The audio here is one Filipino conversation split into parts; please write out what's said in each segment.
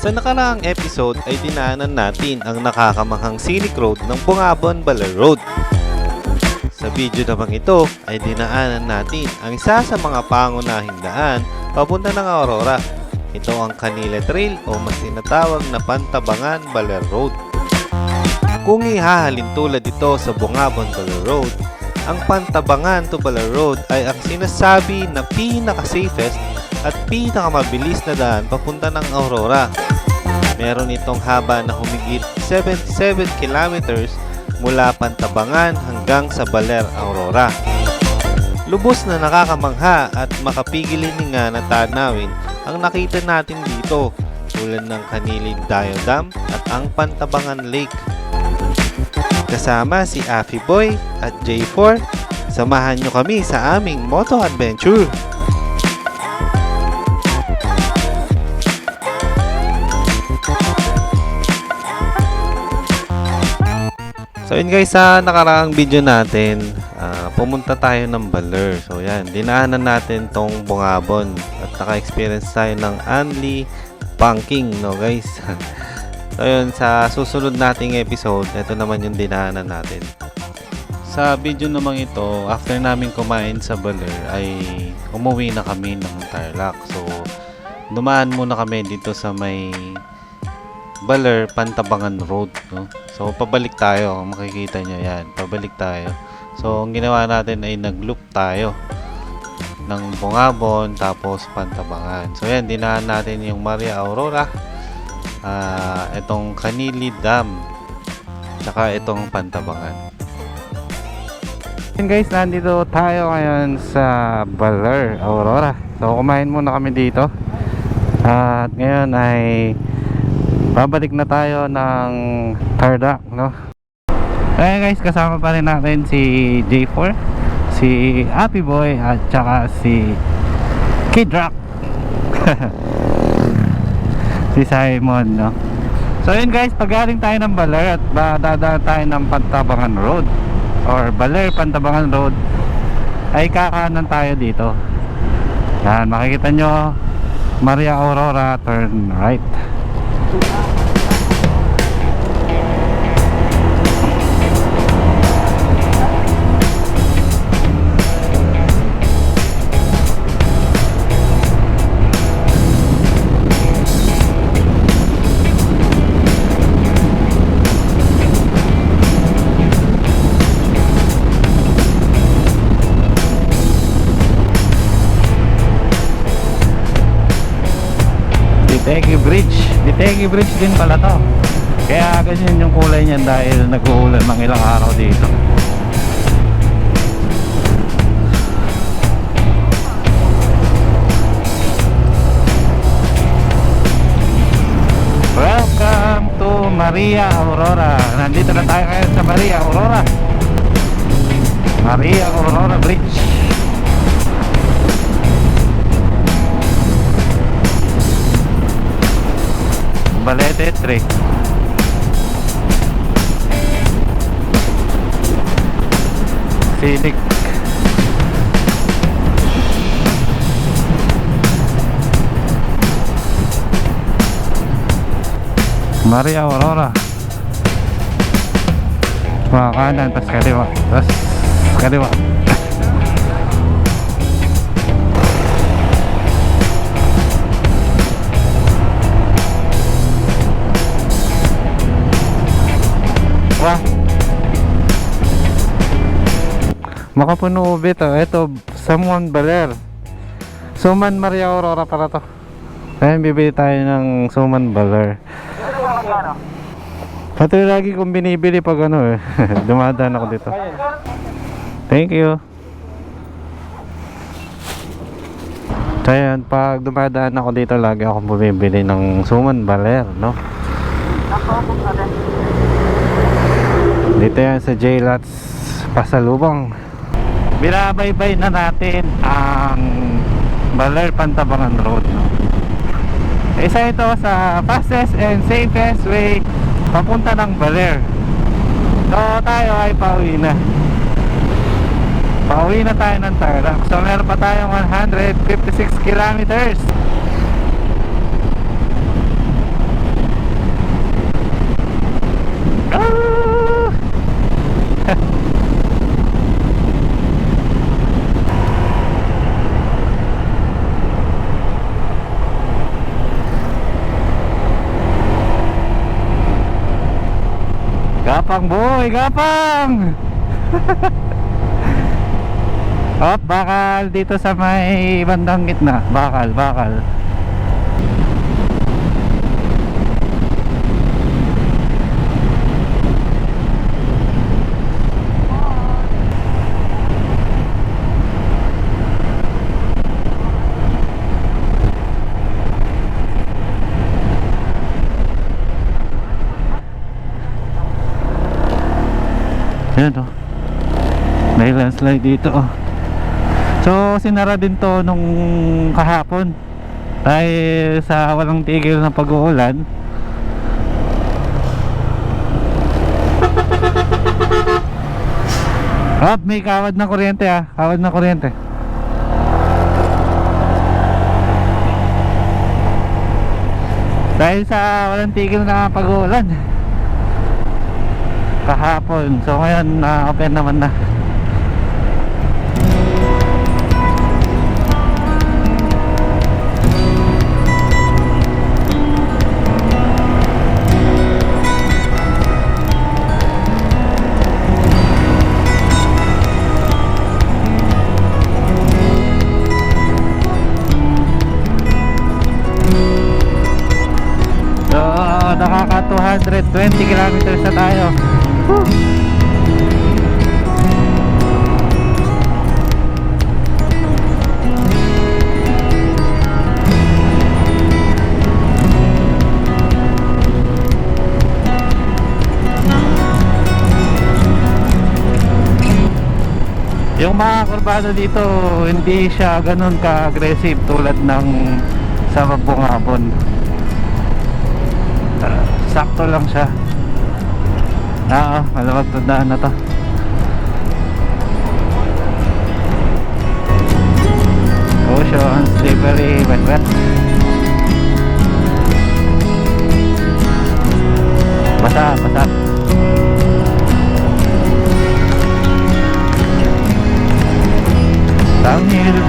Sa nakaraang episode ay dinaanan natin ang nakakamanghang scenic road ng Bungabon Baler Road. Sa video namang ito ay dinaanan natin ang isa sa mga pangunahing daan papunta ng Aurora. Ito ang Canila Trail o mas tinatawag na Pantabangan Baler Road. Kung ihahalin tulad ito sa Bungabon Baler Road, ang Pantabangan to Baler Road ay ang sinasabi na pinaka-safest at pinakamabilis na daan papunta ng Aurora. Meron itong haba na humigit 77 kilometers mula Pantabangan hanggang sa Baler, Aurora. Lubos na nakakamangha at makapigilin nga na tanawin ang nakita natin dito tulad ng Canilid Diodam at ang Pantabangan Lake. Kasama si Afi Boy at J4, samahan nyo kami sa aming moto adventure. So yun guys, sa nakaraang video natin, pumunta tayo ng Baler. So yan, dinaanan natin tong Bungabon at naka-experience tayo ng Anli Banking, no guys. So yun, sa susunod nating episode, ito naman yung dinaanan natin. Sa video namang ito, after namin kumain sa Baler, ay umuwi na kami ng Tarlac. So dumaan muna kami dito sa may Baler Pantabangan Road, no? So pabalik tayo, makikita nyo yan, pabalik tayo. So ang ginawa natin ay nag-loop tayo ng Bungabon tapos Pantabangan. So yan, dinaan natin yung Maria Aurora, itong Canilid Dam, tsaka itong Pantabangan. And guys, nandito tayo ngayon sa Baler Aurora. So kumain muna kami dito. At ngayon ay babalik na tayo ng Tarlac, no? Ayan guys, kasama pa rin natin si J4, si Happy Boy at saka si Kid Rock. Si Simon, no? So yun guys, pag galing tayo ng Baler at dadaan tayo ng Pantabangan Road or Baler Pantabangan Road, ay kakanan tayo dito. Yan, makikita nyo Maria Aurora, turn right. Bitegi Bridge din pala to. Kaya ganyan yung kulay niyan dahil nag-uulan ng ilang araw dito. Welcome to Maria Aurora. Nandito na tayo ngayon sa Maria Aurora. Maria Aurora Bridge. Balete 3. Scenic. Maria Aurora. Mga kanan, tas kaliwa. Tas kaliwa. Makapuno ubit, ito Samuan Baler, Suman Maria Aurora para to. Ayun, bibili tayo ng Suman Baler. Ito yung lagi kong binibili pag ano dumadaan ako dito. Thank you. So yan, pag dumadaan ako dito lagi akong bumibili ng Suman Baler, no? Dito yan sa J-Lots Pasalubong. Binabaybay na natin ang Baler Pantabangan Road, no? Isa ito sa fastest and safest way papunta ng Baler. So tayo ay pauwi na. Pauwi na tayo ng Tarlac. So meron pa tayong 156 kilometers. Gapang boy, gapang! Oh, bakal dito sa may bandang gitna. Bakal, bakal. Ayan oh. May landslide dito oh. So sinara din to nung kahapon dahil sa walang tigil na pag-uulan. Oh, may kawad na kuryente ah. Kawad na kuryente. Dahil sa walang tigil na pag-uulan kahapon. So ngayon open naman na. So nakaka 220 kilometers na tayo. Yung mga kurbada dito hindi siya ganun ka-aggressive tulad ng sa Bungabon. Sakto lang siya. Malamag tandaan na to. Ocean, slippery, wet wet. Basa, basa. Downhill.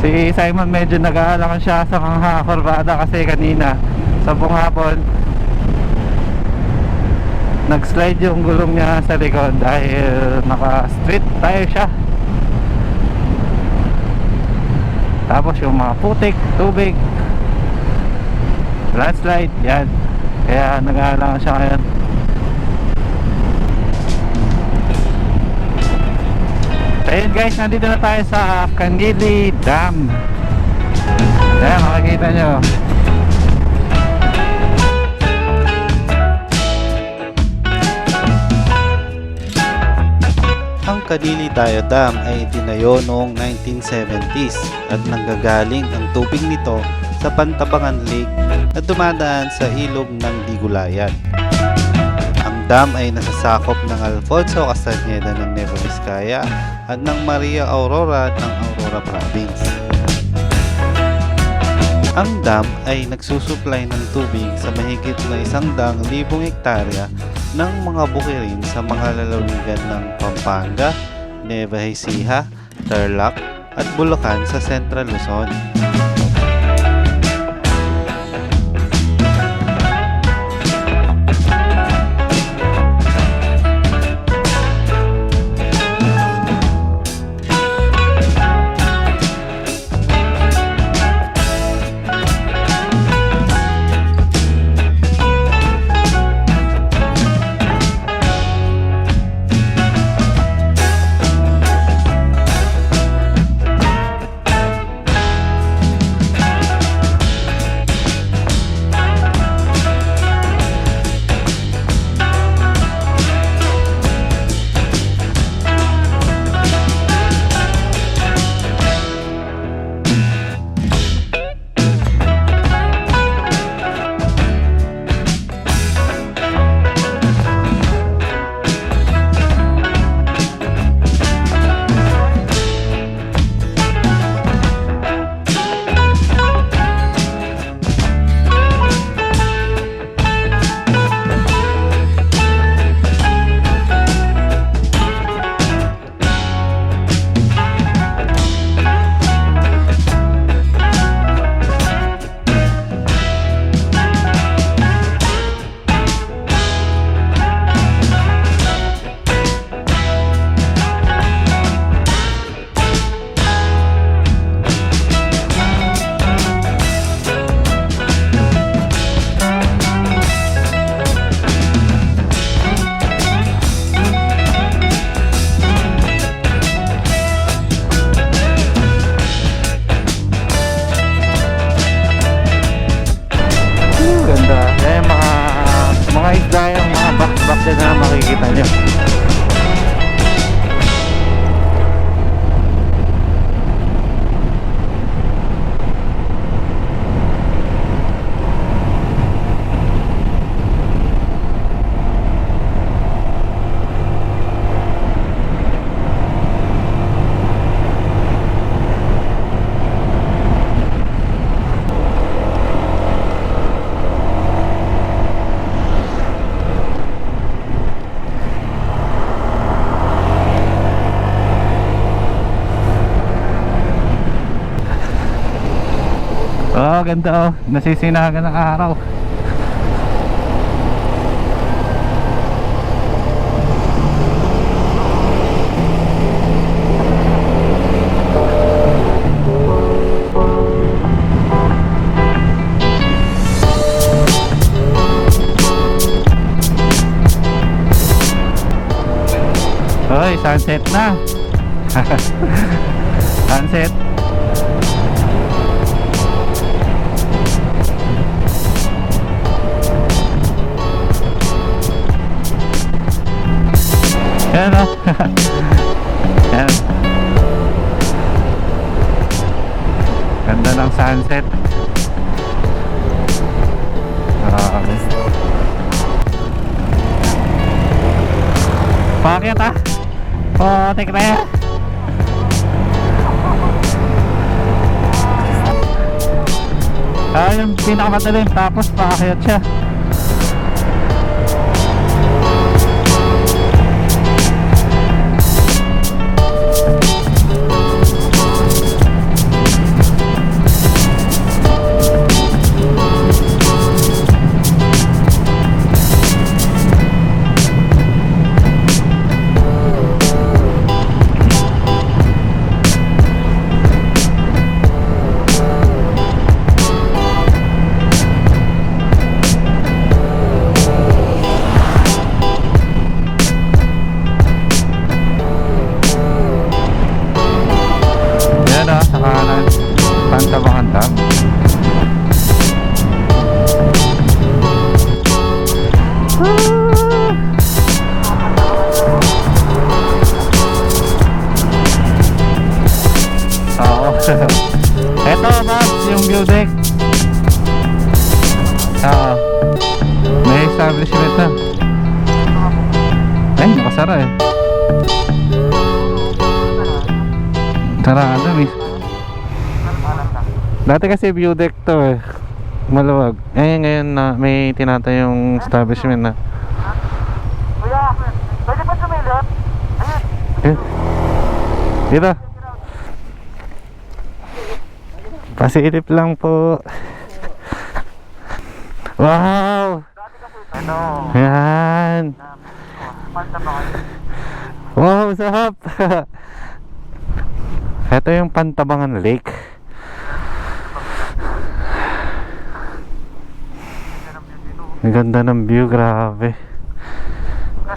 Si Simon medyo nag-aalangan siya sa mga kurbada kasi kanina sa Bungabon nag-slide yung gulong niya sa likod dahil naka-street tire siya. Tapos yung mga putik, tubig, landslide, yan. Kaya nag-aalangan siya ngayon. Ayun guys, nandito na tayo sa Canguili Dam. Ayan, makikita nyo. Ang Canguili Tayo Dam ay itinayo noong 1970s at nanggagaling ang tubig nito sa Pantabangan Lake na dumadaan sa ilog ng Digulayan. Ang dam ay nasasakop ng Alfonso Castañeda ng Nueva Vizcaya at ng Maria Aurora ng Aurora Province. Ang dam ay nagsusupply ng tubig sa mahigit na 100,000 hektarya ng mga bukirin sa mga lalawigan ng Pampanga, Nueva Ecija, Tarlac at Bulacan sa Central Luzon. Mga isda yung mga box din na makikita nyo. Oh, ganda oh. Nasisinagan ng araw. Hoy, sunset na. Sunset. Yan o. Yan. Ganda ng sunset. Pakyat ah. Putik na yan. Yung pinakamadaling, tapos paakyat siya. Eto Babs, yung view deck. May establishment na. Ay, nakasara eh. Sarado eh. Dati kasi view deck to eh, maluwag. Eh ngayon na may tinatayong establishment na. Kuya, pwede ba sumilip? Ayun. Dito. Pasilip lang po. Wow! Ano? Yan! Wow, sarap! Ito yung Pantabangan Lake. Ang ganda ng view, grabe.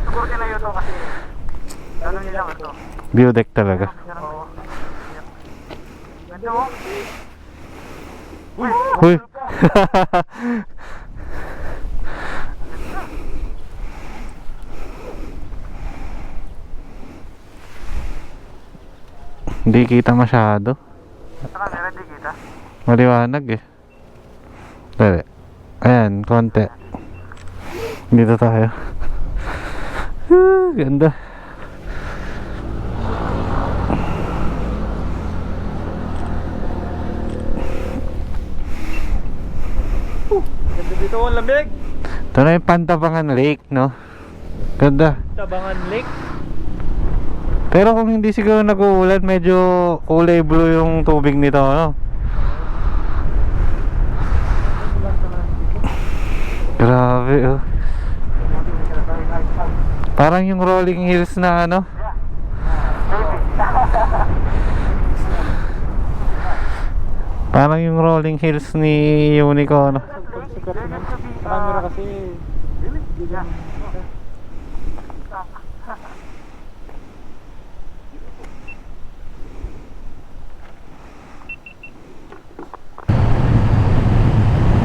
Siguro nila yun kasi ano nila ito? View deck talaga. Ganda mo? Uy! Hindi kita masyado. Saka meron di kita? Maliwanag eh. Dali. Ayan, konti. Dito tayo. Ganda. Ganda dito ang lamig. Ito na yung Pantabangan Lake, no? Ganda. Tabangan Lake. Pero kung hindi siguro nag-uulan, medyo kulay blue yung tubig nito, no? Grabe, oh. Parang yung rolling hills na ano. Parang yung rolling hills ni Unico, no? Camera kasi.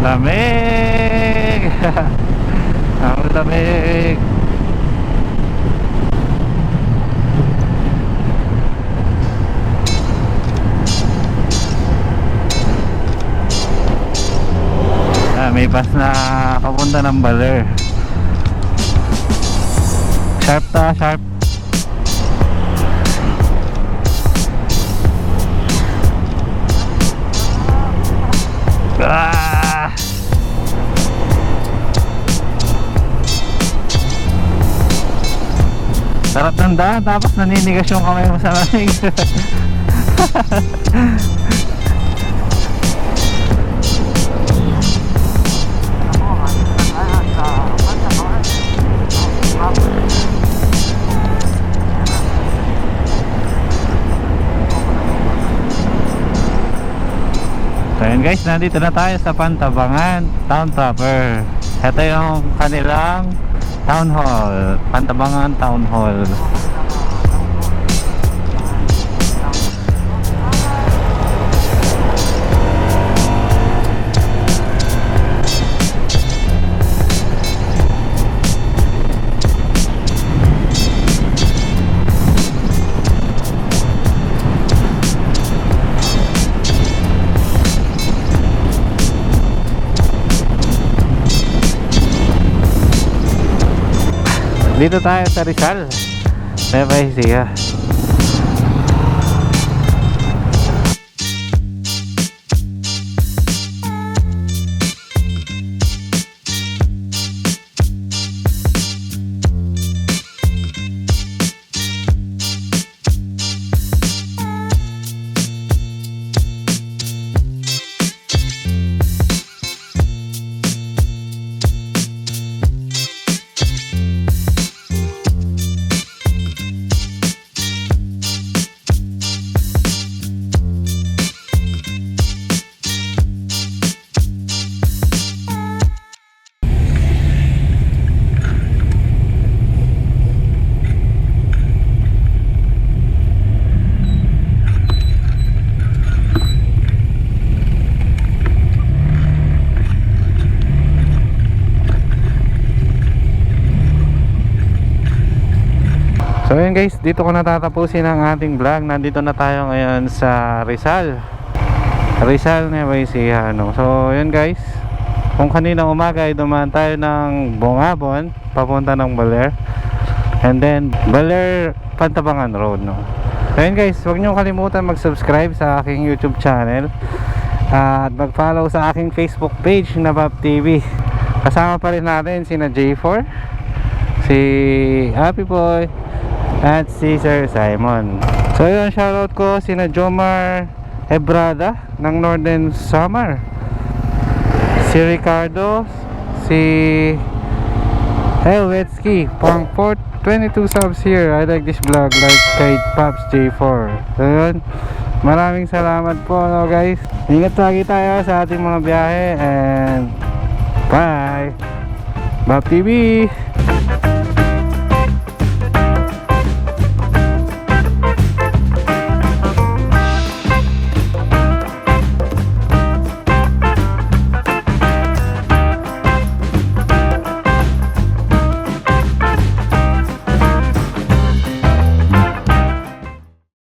Lamig! Ang lamig. May bus na papunta ng Baler. Sharp ta, sharp. Ah! Sarap ng daan, tapos naninigas yung kamay mo sa lamig. So yun guys, nandito na tayo sa Pantabangan Town proper. Ito yung kanilang Town Hall, Pantabangan Town Hall. Dito tayo sa Rizal, Nueva Ecija. So yun guys, dito ko natatapusin ang ating vlog. Nandito na tayo ngayon sa Rizal, Nueva Ecija, no? So yun guys, kung kanina umaga ay dumaan tayo ng Bungabon papunta ng Baler, and then Baler Pantabangan Road, no? So yun guys, huwag nyo kalimutan mag-subscribe sa aking YouTube channel at mag-follow sa aking Facebook page na Bob TV. Kasama pa rin natin sina J4, si Happy Boy, at si Sir Simon. So yun, shoutout ko sina Jomar Ebrada ng Northern Samar, si Ricardo, si Helwetsky, pang 22 subs here. I like this vlog, like kay Pops J4. So yun, maraming salamat po, no, guys. Ingat lagi tayo sa ating mga biyahe, and bye. Bob TV.